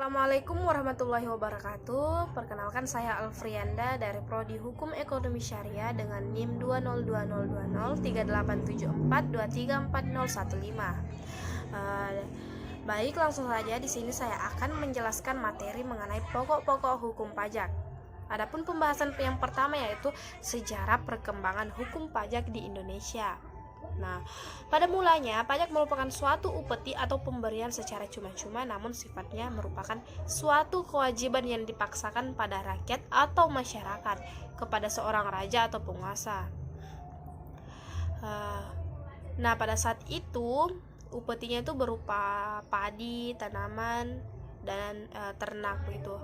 Assalamualaikum warahmatullahi wabarakatuh. Perkenalkan saya Alfrianda dari Prodi Hukum Ekonomi Syariah dengan NIM 202002038234015. Baik, langsung saja di sini saya akan menjelaskan materi mengenai pokok-pokok hukum pajak. Adapun pembahasan yang pertama yaitu sejarah perkembangan hukum pajak di Indonesia. Nah, pada mulanya pajak merupakan suatu upeti atau pemberian secara cuma-cuma, namun sifatnya merupakan suatu kewajiban yang dipaksakan pada rakyat atau masyarakat kepada seorang raja atau penguasa. Nah, pada saat itu upetinya itu berupa padi, tanaman, dan ternak begitu.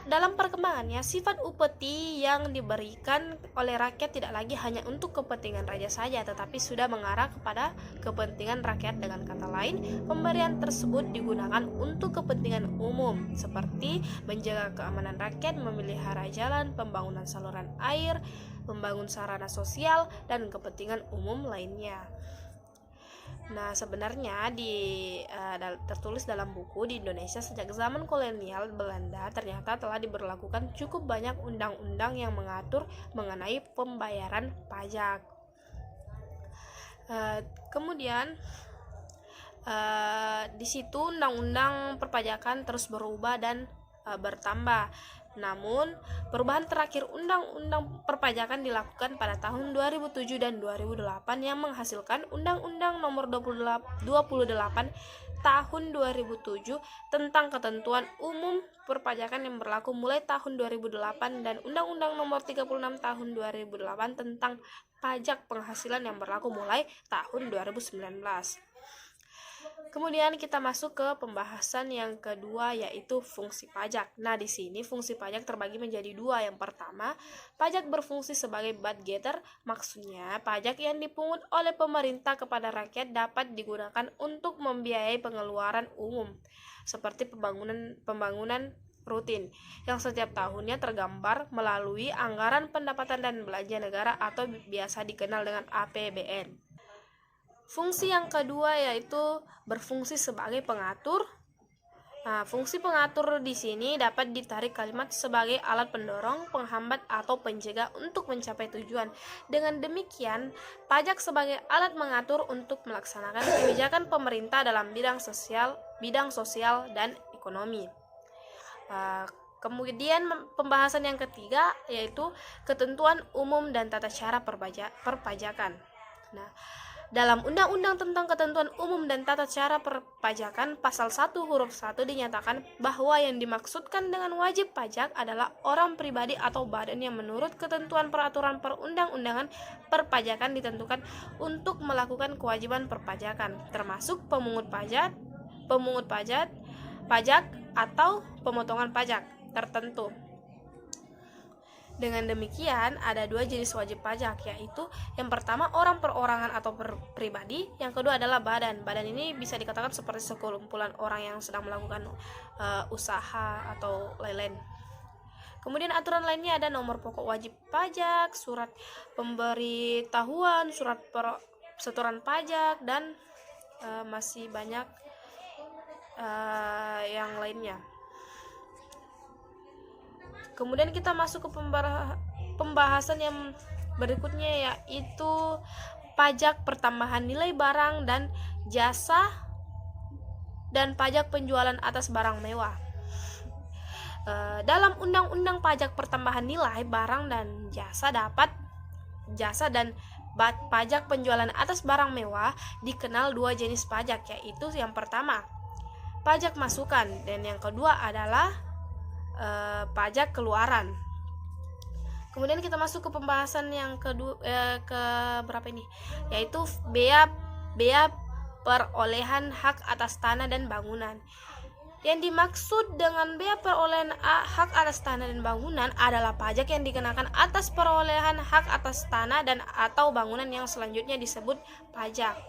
Dalam perkembangannya, sifat upeti yang diberikan oleh rakyat tidak lagi hanya untuk kepentingan raja saja, tetapi sudah mengarah kepada kepentingan rakyat. Dengan kata lain, pemberian tersebut digunakan untuk kepentingan umum, seperti menjaga keamanan rakyat, memelihara jalan, pembangunan saluran air, membangun sarana sosial, dan kepentingan umum lainnya. Nah, sebenarnya tertulis dalam buku di Indonesia sejak zaman kolonial Belanda ternyata telah diberlakukan cukup banyak undang-undang yang mengatur mengenai pembayaran pajak. Kemudian di situ undang-undang perpajakan terus berubah dan bertambah. Namun, perubahan terakhir undang-undang perpajakan dilakukan pada tahun 2007 dan 2008 yang menghasilkan Undang-Undang Nomor 28 Tahun 2007 tentang ketentuan umum perpajakan yang berlaku mulai tahun 2008 dan Undang-Undang Nomor 36 Tahun 2008 tentang pajak penghasilan yang berlaku mulai tahun 2019. Kemudian kita masuk ke pembahasan yang kedua yaitu fungsi pajak. Nah, di sini fungsi pajak terbagi menjadi dua. Yang pertama, pajak berfungsi sebagai budgeter, maksudnya pajak yang dipungut oleh pemerintah kepada rakyat dapat digunakan untuk membiayai pengeluaran umum seperti pembangunan rutin yang setiap tahunnya tergambar melalui anggaran pendapatan dan belanja negara atau biasa dikenal dengan APBN. Fungsi yang kedua yaitu berfungsi sebagai pengatur. Nah, fungsi pengatur di sini dapat ditarik kalimat sebagai alat pendorong, penghambat atau pencegah untuk mencapai tujuan. Dengan demikian, pajak sebagai alat mengatur untuk melaksanakan kebijakan pemerintah dalam bidang sosial dan ekonomi. Kemudian pembahasan yang ketiga yaitu ketentuan umum dan tata cara perpajakan. Nah, dalam Undang-Undang tentang Ketentuan Umum dan Tata Cara Perpajakan, Pasal 1 huruf 1 dinyatakan bahwa yang dimaksudkan dengan wajib pajak adalah orang pribadi atau badan yang menurut ketentuan peraturan perundang-undangan perpajakan ditentukan untuk melakukan kewajiban perpajakan, termasuk pemungut pajak atau pemotongan pajak tertentu. Dengan demikian, ada dua jenis wajib pajak, yaitu yang pertama orang perorangan atau pribadi, yang kedua adalah badan. Badan ini bisa dikatakan seperti sekumpulan orang yang sedang melakukan usaha atau lain-lain. Kemudian aturan lainnya ada nomor pokok wajib pajak, surat pemberitahuan, surat setoran pajak, dan masih banyak yang lainnya. Kemudian kita masuk ke pembahasan yang berikutnya yaitu pajak pertambahan nilai barang dan jasa dan pajak penjualan atas barang mewah. Dalam Undang-Undang Pajak Pertambahan Nilai Barang dan Jasa dan pajak penjualan atas barang mewah dikenal dua jenis pajak, yaitu yang pertama pajak masukan dan yang kedua adalah pajak keluaran. Kemudian kita masuk ke pembahasan yang kedua yaitu bea perolehan hak atas tanah dan bangunan. Yang dimaksud dengan bea perolehan hak atas tanah dan bangunan adalah pajak yang dikenakan atas perolehan hak atas tanah dan atau bangunan yang selanjutnya disebut pajak.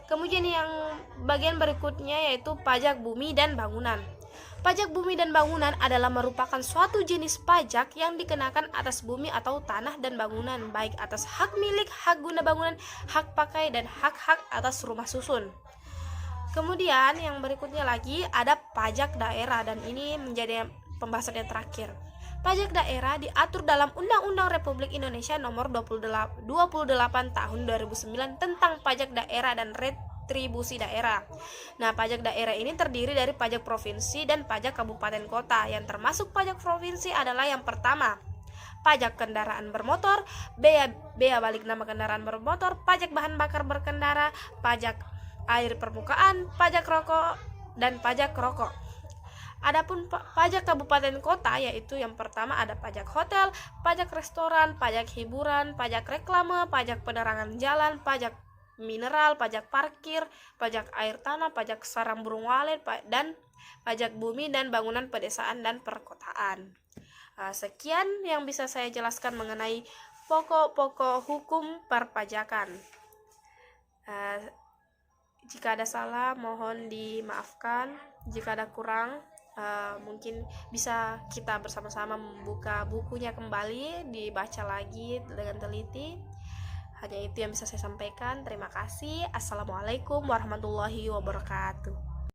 Kemudian yang bagian berikutnya yaitu pajak bumi dan bangunan. Pajak bumi dan bangunan adalah merupakan suatu jenis pajak yang dikenakan atas bumi atau tanah dan bangunan, baik atas hak milik, hak guna bangunan, hak pakai, dan hak-hak atas rumah susun. Kemudian yang berikutnya lagi ada pajak daerah, dan ini menjadi pembahasan yang terakhir. Pajak daerah diatur dalam Undang-Undang Republik Indonesia Nomor 28 Tahun 2009 tentang pajak daerah dan retribusi daerah. Nah, pajak daerah ini terdiri dari pajak provinsi dan pajak kabupaten kota. Yang termasuk pajak provinsi adalah yang pertama, pajak kendaraan bermotor, bea balik nama kendaraan bermotor, pajak bahan bakar berkendara, pajak air permukaan, pajak rokok, dan pajak rokok. Adapun pajak kabupaten kota, yaitu yang pertama ada pajak hotel, pajak restoran, pajak hiburan, pajak reklame, pajak penerangan jalan, pajak mineral, pajak parkir, pajak air tanah, pajak sarang burung walet, dan pajak bumi dan bangunan pedesaan dan perkotaan. Sekian yang bisa saya jelaskan mengenai pokok-pokok hukum perpajakan. Jika ada salah mohon dimaafkan, jika ada kurang mungkin bisa kita bersama-sama membuka bukunya kembali, dibaca lagi dengan teliti. Hanya itu yang bisa saya sampaikan. Terima kasih. Assalamualaikum warahmatullahi wabarakatuh.